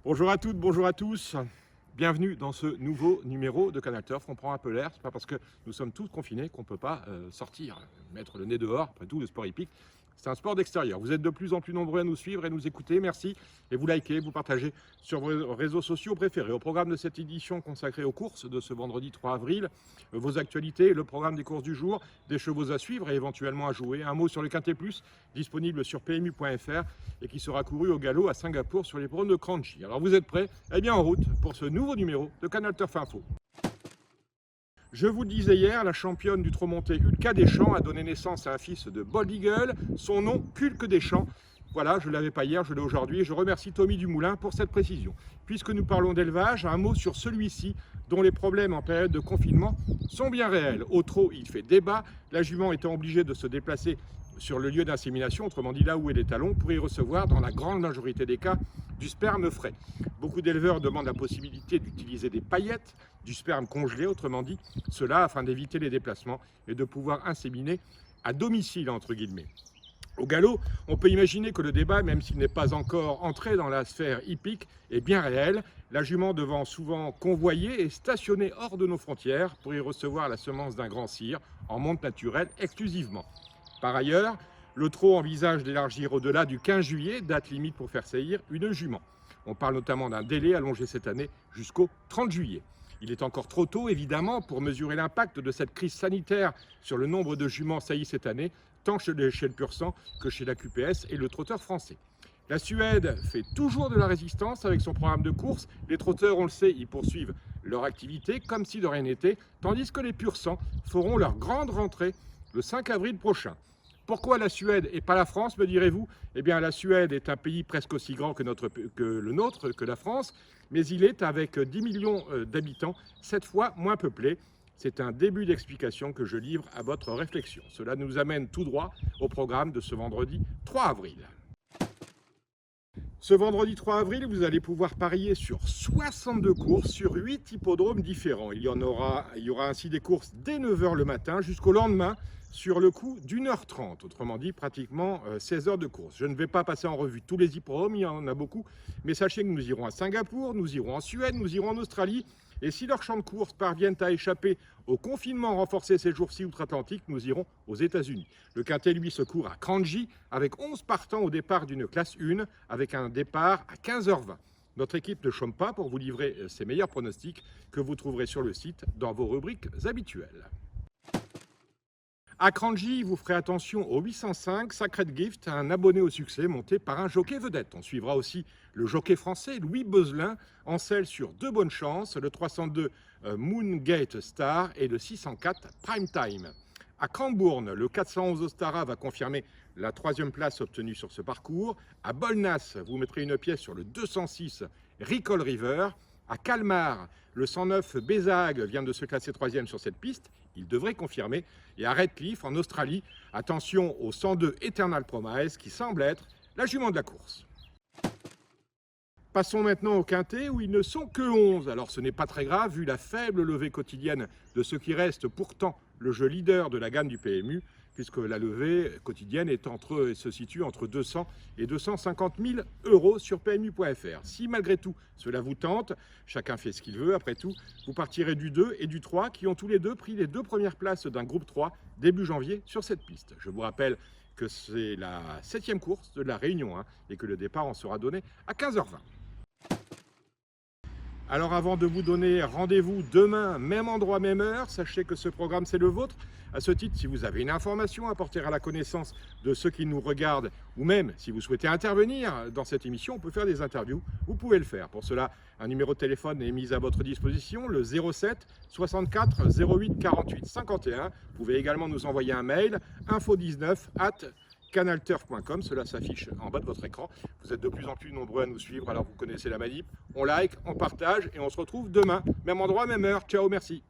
Bonjour à toutes, bonjour à tous. Bienvenue dans ce nouveau numéro de Canal Turf. On prend un peu l'air, c'est pas parce que nous sommes tous confinés qu'on ne peut pas sortir, mettre le nez dehors. Après tout, le sport hippique, c'est un sport d'extérieur. Vous êtes de plus en plus nombreux à nous suivre et nous écouter. Merci. Et vous likez, vous partagez sur vos réseaux sociaux préférés. Au programme de cette édition consacrée aux courses de ce vendredi 3 avril, vos actualités, le programme des courses du jour, des chevaux à suivre et éventuellement à jouer. Un mot sur le Quintet Plus, disponible sur PMU.fr et qui sera couru au galop à Singapour sur les l'hippodrome de Kranji. Alors vous êtes prêts? Eh bien en route pour ce nouveau numéro de Canal Turf Info. Je vous le disais hier, la championne du trot monté Ulka Deschamps a donné naissance à un fils de Bold Eagle, son nom Kulk Deschamps. Voilà, je ne l'avais pas hier, je l'ai aujourd'hui et je remercie Tommy Dumoulin pour cette précision. Puisque nous parlons d'élevage, un mot sur celui-ci dont les problèmes en période de confinement sont bien réels. Au trot, il fait débat, la jument étant obligée de se déplacer sur le lieu d'insémination, autrement dit là où est les talons, pour y recevoir, dans la grande majorité des cas, du sperme frais. Beaucoup d'éleveurs demandent la possibilité d'utiliser des paillettes, du sperme congelé, autrement dit, cela afin d'éviter les déplacements et de pouvoir inséminer à domicile, entre guillemets. Au galop, on peut imaginer que le débat, même s'il n'est pas encore entré dans la sphère hippique, est bien réel, la jument devant souvent convoyer et stationner hors de nos frontières pour y recevoir la semence d'un grand sire en monte naturelle exclusivement. Par ailleurs, le trot envisage d'élargir au-delà du 15 juillet, date limite pour faire saillir une jument. On parle notamment d'un délai allongé cette année jusqu'au 30 juillet. Il est encore trop tôt, évidemment, pour mesurer l'impact de cette crise sanitaire sur le nombre de juments saillies cette année, tant chez le pur sang que chez la QPS et le trotteur français. La Suède fait toujours de la résistance avec son programme de course. Les trotteurs, on le sait, y poursuivent leur activité comme si de rien n'était, tandis que les pur sang feront leur grande rentrée le 5 avril prochain. Pourquoi la Suède et pas la France, me direz-vous? Eh bien, la Suède est un pays presque aussi grand que le nôtre, que la France, mais il est, avec 10 millions d'habitants, 7 fois moins peuplé. C'est un début d'explication que je livre à votre réflexion. Cela nous amène tout droit au programme de ce vendredi 3 avril. Ce vendredi 3 avril, vous allez pouvoir parier sur 62 courses sur 8 hippodromes différents. Il y aura ainsi des courses dès 9 h le matin jusqu'au lendemain sur le coup d'1h30, autrement dit pratiquement 16 heures de course. Je ne vais pas passer en revue tous les hippodromes, il y en a beaucoup, mais sachez que nous irons à Singapour, nous irons en Suède, nous irons en Australie. Et si leurs champs de course parviennent à échapper au confinement renforcé ces jours-ci outre-Atlantique, nous irons aux États-Unis. Le Quintet, lui, se court à Kranji avec 11 partants au départ d'une classe 1 avec un départ à 15h20. Notre équipe ne chôme pas pour vous livrer ses meilleurs pronostics que vous trouverez sur le site dans vos rubriques habituelles. À Kranji, vous ferez attention au 805 Sacred Gift, un abonné au succès monté par un jockey vedette. On suivra aussi le jockey français Louis Beuzelin en selle sur 2 bonnes chances, le 302 Moongate Star et le 604 Prime Time. À Cranbourne, le 411 Ostara va confirmer la 3e place obtenue sur ce parcours. À Bolnas, vous mettrez une pièce sur le 206 Recall River. À Calmar, le 109 Bézag vient de se classer 3e sur cette piste. Il devrait confirmer. Et à Redcliffe, en Australie, attention au 102 Eternal Promise qui semble être la jument de la course. Passons maintenant au Quintet où ils ne sont que 11. Alors ce n'est pas très grave vu la faible levée quotidienne de ce qui reste pourtant le jeu leader de la gamme du PMU, puisque la levée quotidienne se situe entre 200 et 250 000 € sur PMU.fr. Si malgré tout cela vous tente, chacun fait ce qu'il veut, après tout, vous partirez du 2 et du 3 qui ont tous les deux pris les 2 premières places d'un groupe 3 début janvier sur cette piste. Je vous rappelle que c'est la 7e course de la Réunion et que le départ en sera donné à 15h20. Alors avant de vous donner rendez-vous demain, même endroit, même heure, sachez que ce programme c'est le vôtre. À ce titre, si vous avez une information à porter à la connaissance de ceux qui nous regardent, ou même si vous souhaitez intervenir dans cette émission, on peut faire des interviews, vous pouvez le faire. Pour cela, un numéro de téléphone est mis à votre disposition, le 07 64 08 48 51. Vous pouvez également nous envoyer un mail, info19@canalturf.com, cela s'affiche en bas de votre écran. Vous êtes de plus en plus nombreux à nous suivre, alors vous connaissez la manip. On like, on partage et on se retrouve demain, même endroit, même heure. Ciao, merci.